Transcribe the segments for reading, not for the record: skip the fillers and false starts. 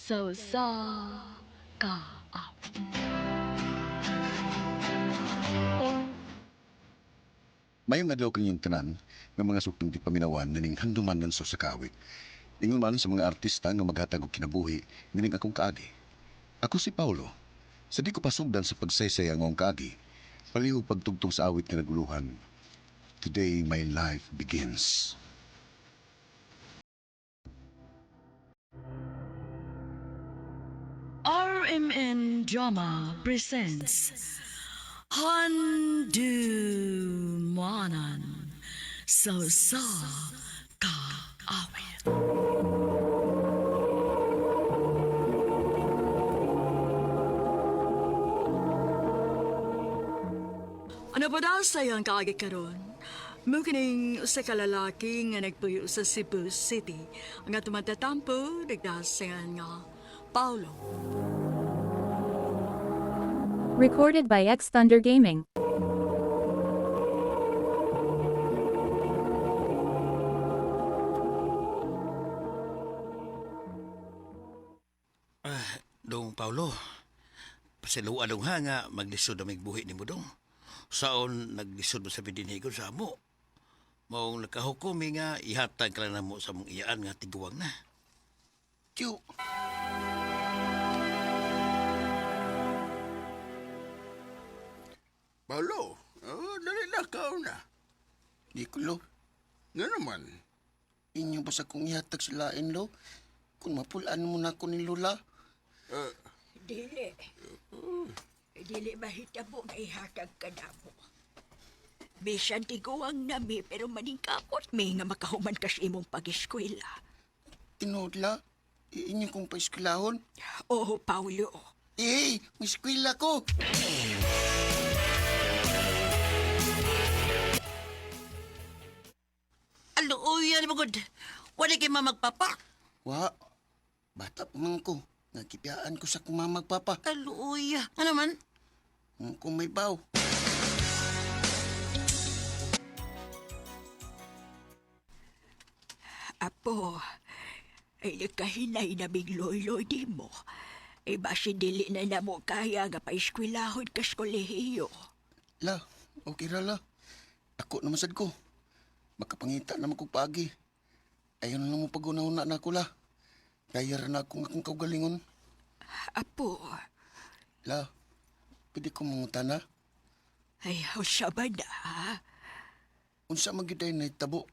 So sa ka. Mayong adlaw kanyang tanan nga mga suktong di paminawan nining handumanan sa sakawit. Ingon man sa mga artista nga maghatag og kinabuhi nining akong kaagi. Ako si Paulo. Sa di ko pasugdan sa pagsaysay ang akong kaagi, palihog pagtugtog sa awit nga naguluhan. Today my life begins. RMN Drama presents Handumanan So sa ka awit. Ano ba daw sayang kaagi karon? Mukining usa ka lalaki nga nagpuyo sa Cebu City. Ang atong matatampo, nagdasayan nga Paulo. Recorded by X Thunder Gaming. Dong Paulo, pasiluan dong ha nga maglisod na may buhi ni mo dong. Saon naglisod mo sa bidinhigon sa amo. Maong nakahukumi nga ihatag ka lang na mo sa mong iyaan nga tiguang na. Tiyo, Paulo, dali na kao na. di ko lo. Nga naman, Inyo ba sa kong ihatag sila lo? Kung mapulaan mo na ako ni Lola. Dili. Dili mahitabo nga ihatag ka na mo. Bisan tiguang nami pero maningkapot mi nga makahuman ka sa imong pag-eskwela. Tinodla, inyo kong paiskulahon. Oo, Paulo. Eh, may eskwela ko. Alo, yan mo gud. Wala kay mamagpapa. Wa, bata pa man ko. Nagkipiyaan ko sa kong mamagpapa. Alo, ya. Ano man? Kung may baw. Apo, ay nagkahinay na bigloy-loy di mo. Ay basi dili na na mo kaya nga paiskwelahon ka sa kolehiyo. La, okay ra la. Ako naman sad ko. Makapangita naman kong pagi. Ayaw na mo pag-una-una na ako la. Kaya ra na akong kaugalingon. Apo, La, pwede ko mangutana. ay hausa ba na? Unsa magiday na itabo.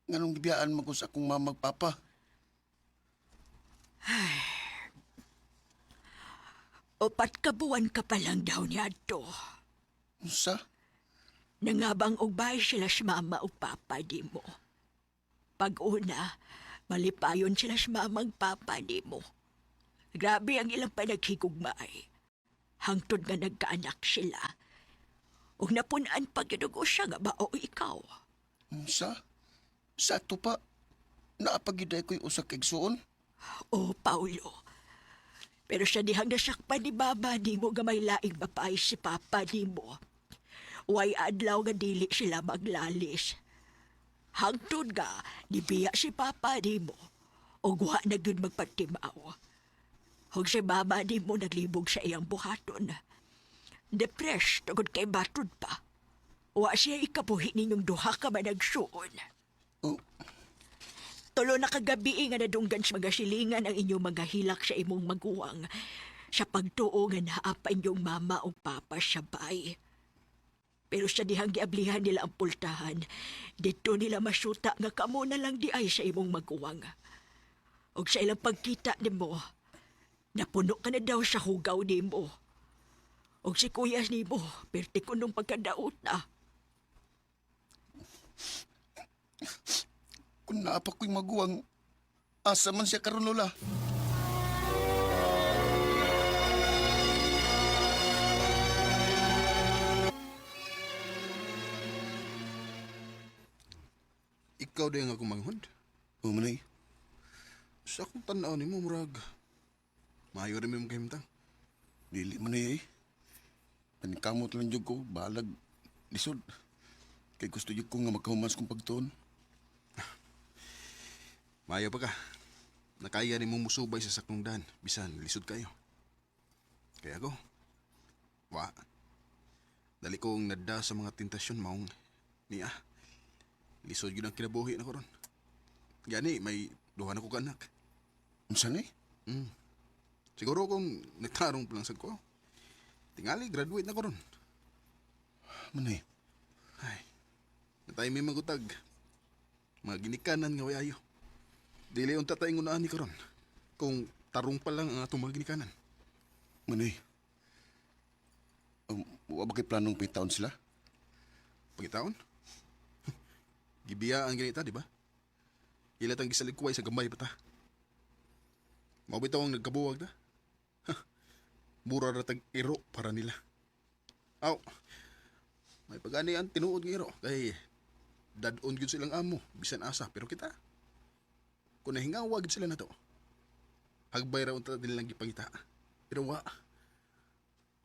Nganong gibiyaan mo ko sa akong mamagpapa. Upat ka buwan ka pa lang daw niya to. Unsa? Nangabang og bahay sila si mama ug papa di mo. Pag-una, malipayon sila si mama ug papa di mo. Grabe ang ilang panaghigugmay. Hangtod nga nagkaanak sila. Ug napunan pagkinugo siya nga bao ikaw. Unsa? Sa ato pa, naapagiday ko'y usa kay igsuon. O Paulo, pero siya dihang nasakpan ni Baba di mo nga may laing babae si Papa di mo. Way adlaw nga dili sila maglalis. Hangtod nga, nibiya si Papa di mo. O wa na gyud magpatimaw. Hug si Baba di mo naglibog sa iyang buhaton. Depressed tungod kay batod pa. Wa siya ikabuhi ninyong duha ka managsuon. Oh, Tulo na kagabi nga nadunggan sa mga silingan ang inyong mga hilak sa imong maguwang sa pagtuo nga naapa inyong mama o papa sa bay. Pero sa dihang giablihan nila ang pultahan, dito nila masuta nga kamo na lang di ay sa imong maguwang. O sa ilang pagkita ni mo, napuno ka na daw sa hugaw ni mo. O si kuya ni mo, perti ko nung pagkadaot na. kung naapa ko'y maguwang, asa man siya karon Lola. ikaw din ako manghod. Manay, Sa akong tanaw ni mo, murag. Mayo rin mo kahimtang. dili man eh. Panikamot lang jud ko, balag, lisod. Kay gusto jud ko nga makahumas kong pagtuon. Mayo pa ka. nakaya ni mong musubay sa sakong dan, bisan lisod kayo. Kaya ako, wa, dali kong nadda sa mga tentasyon maong niya. Lisod yun ang kinabuhi na ko ron. Gani, may duha na ko ka anak. Unsa ni? Siguro kung nagtarong pa lang sad ko, tingali, graduate na ko ron. Manay, Ay, natay may magutag. Mga ginikanan nga way ayo. Dili unta tayong unaan ni karon. Kung tarong pa lang ang atong mga ginikanan. manay. Wa ba kay planong pitaon sila? Pagitaon? Gibiya ang ganita, di ba? Ilat ang gisaligkuway sa gamay pa ta. Mabitaw ang nagkabuwag na. Mura na tag iro para nila. Aw, may pagani ang tinuod ng iro. Kay dadon gyud silang amo, bisan asa. Pero kita, kung nahingawa gyud sila na to, hagbay ra unta nilang gipangita. Pero wa,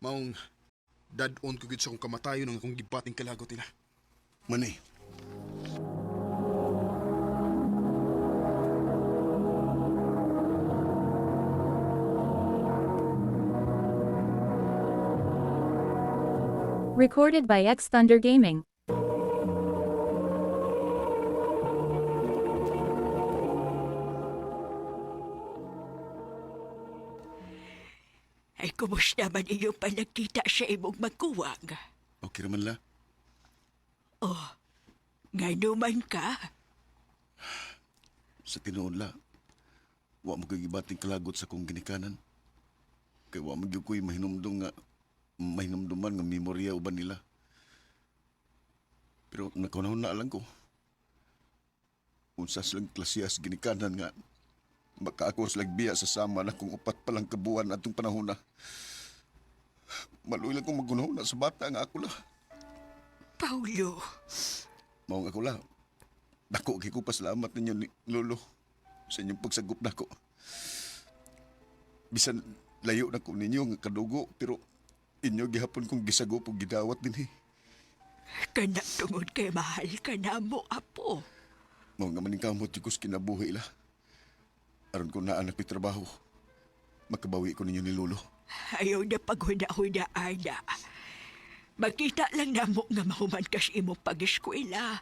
maong dadon ko gyud sa akong kamatayon ng akong gibating kalagot nila. Manay, Recorded by X Thunder Gaming. Ay, kumusta man iyong panagkita sa imong magkuwang? okay raman la. Oh, ngano man ka? Sa tinuod la, wa mo kay gibating kalagot sa kong ginikanan. Kay wa magyud ko'y mahinumduman nga memorya uban nila. Pero nakunahon na lang ko. Unsa silang klasiyas ginikanan nga baka ako silang biya sa sama na kung upat palang kabuan atong panahon na. Maluoy lang kong magunahon na sa bata nga ako la. Paulo, Maong ako la. Dako kay ko pasalamat ninyo ni Lolo sa inyong pagsagop nako. Bisan layo na ko ninyo nga kadugo pero inyo gihapon kong gisagop ug gidawat dinhi. kana tungod kay mahal ka na mo, apo. Mao nga maning kamot yukos kinabuhi la. Aron ko naa na ko'y trabaho. Makabawi ko ninyo ni Lolo. Ayaw na paghuna-huna, Ana. Makita lang na mo nga mahuman ka sa imong pag-eskwela.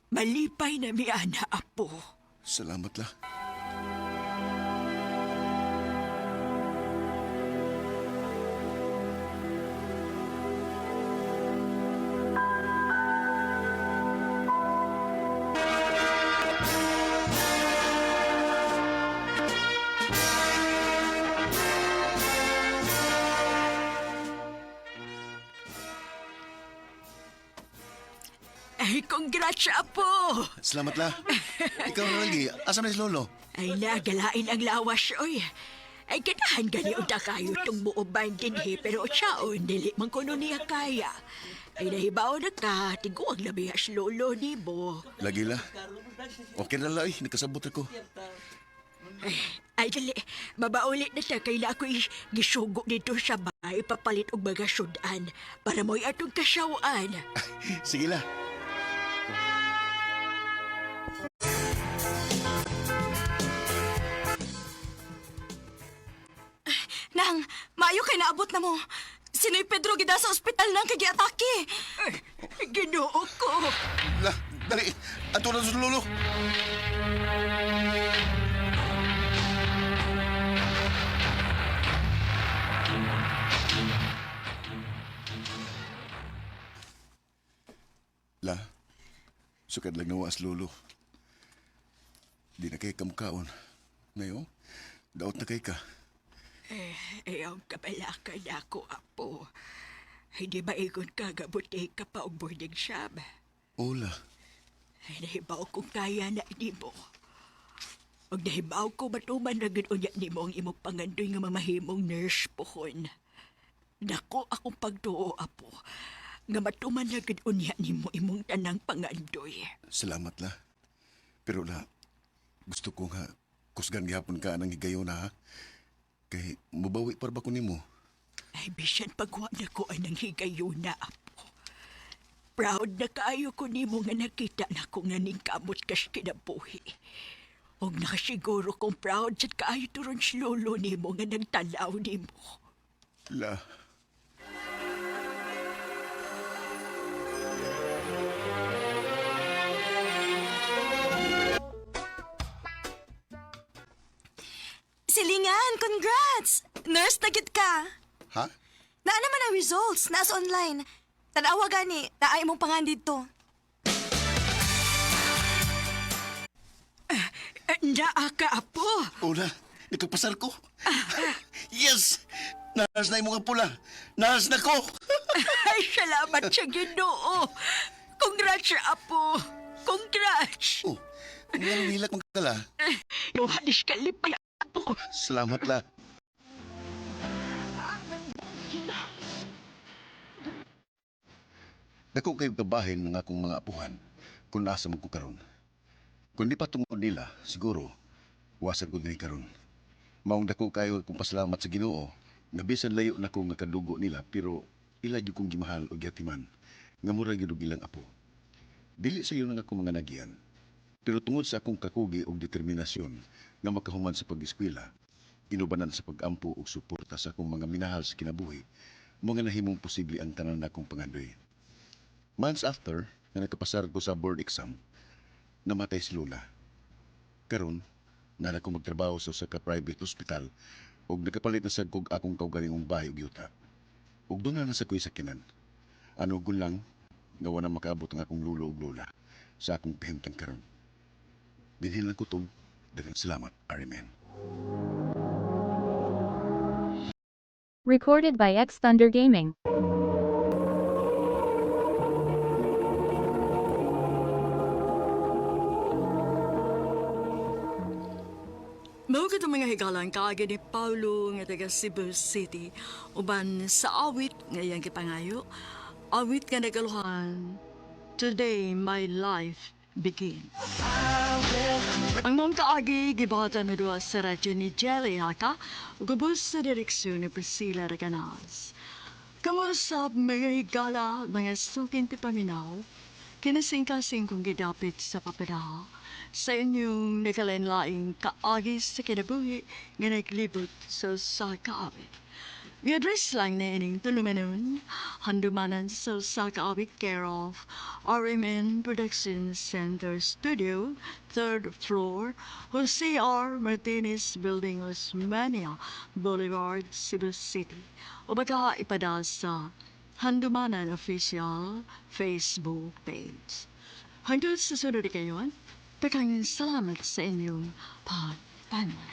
Malipay na mi, Ana, apo. Salamat la. Ay, congrats, apo. Salamat la. Ikaw na lagi. Asa na si Lolo? Ay, nagalain ang lawas, oy. Ay, ganahan gani unta kayo itong muuban din, he. Pero siyaon, dili man kuno niya kaya. Ay, nahibaw na ka, tiguang labihas lolo ni mo. Lagi la. Okay na la. Nakasabot ako. Ay, dali, mabaulit na siya kaya ako'y gisugo dito sa bahay papalit og mga sudan para mo'y atong kasyawaan. Sige la. Nang, maayo kay naabot na mo. Sino'y Pedro gida sa ospital nang kagiatake. Ay, ginoo ko. La, dali. Ato na sa Lolo. La, sukad lang nawas Lolo. Di na kay kamkaon. Ngayon, daot na kay ka. Ayaw kabalakan ako, apo. Hindi ba ikon kagabuti ka pa og boarding shop? Ola, Ay, nahibaw kong kaya na ni mo. Og nahibaw ko matuman na gano'n ni mo ang imong pangandoy nga mamahimong nurse pohon. Dako akong pagtuo, apo. Nga matuman na gano'n ni mo imong tanang pangandoy. salamat la. Pero la, gusto ko nga kusgan gihapon ka nang higayon na ha. Kay mubawi para ba ko nimo? Ay, bisan pagwa na ko ay nanghigayo na, apo. Proud na kaayo ko ni mo nga nakita na ko nga ning kamot kas kinabuhi. Og nakasiguro kong proud sa kaayo turon si lolo ni mo nga nagtalaw ni mo. La, Silingan, congrats! Nurse na gid ka. Ha? Naa naman ang results, naas online. Tanawa gani, naay mong pangan dito. Naa ka, apo. Una, nagpapasal ko. Yes! Nahas na yung mga pula. Nahas na ko! Ay, salamat sa Ginoo. Congrats, apo. Congrats. Oh, ang hilak mong kala. Yohanis kalipay, apo. Salamat la. Dako kayo kabahin ng akong mga apuhan kung nasa mo ko karon. Kung di pa tungod nila, siguro, wasan ko din karon. Maong dako kayo kung pasalamat sa Ginoo, nga bisan layo na ko nga kadugo nila, pero ila jud kong gimahal o gyatiman, nga mura gyud og ilang apo. Dili sa iyo nga akong mga nagian, pero tungod sa akong kakugi og determinasyon nga makahuman sa pag-eskwela, inubanan sa pag-ampo ug suporta sa akong mga minahal sa kinabuhi, mo nga nahimong posible ang tanan nakong pangandoy. Months after, nga nakapasar ko sa board exam, namatay si Lola. Karon, nana ko magtrabaho sa usa ka private hospital ug nakapalit na sad kog akong kaugalingong bahay ug yuta. Ug doon na sa kuy sakinan. Ano gun lang nga wala makaabot ang akong lulo ug lola sa akong pihimtang karon. Dinhin lang ko tong daghang salamat, Arimen. Recorded by X Thunder Gaming. Mao ka mga higalan kaagad ni Paulo nga taga Cebu City uban sa awit nga iyang gipangayo. Awit nga nagaluhan, Today My Life Begins. Ang mong kaagi gibata na duwa sa radyo ni Jelly Haka ugubos sa direksyon ni Priscilla Reganas. Kamusta mga higala, mga sukin ti paminaw, kinasing-kasing kong gidapit sa papadaha sa inyong nakalenlaing kaagis sa kinabuhi nga naglibot sa kaawit. I-address lang na ining tulumanon, handumanan sa kaawit care of RMN Production Center Studio, 3rd floor, Jose R. Martinez Building, Osmania Boulevard, Cebu City. O baka ipada sa Handumanan Official Facebook page. Hanggang sa sunod kayo, Pagkangin salamat sa inyong pagpanan.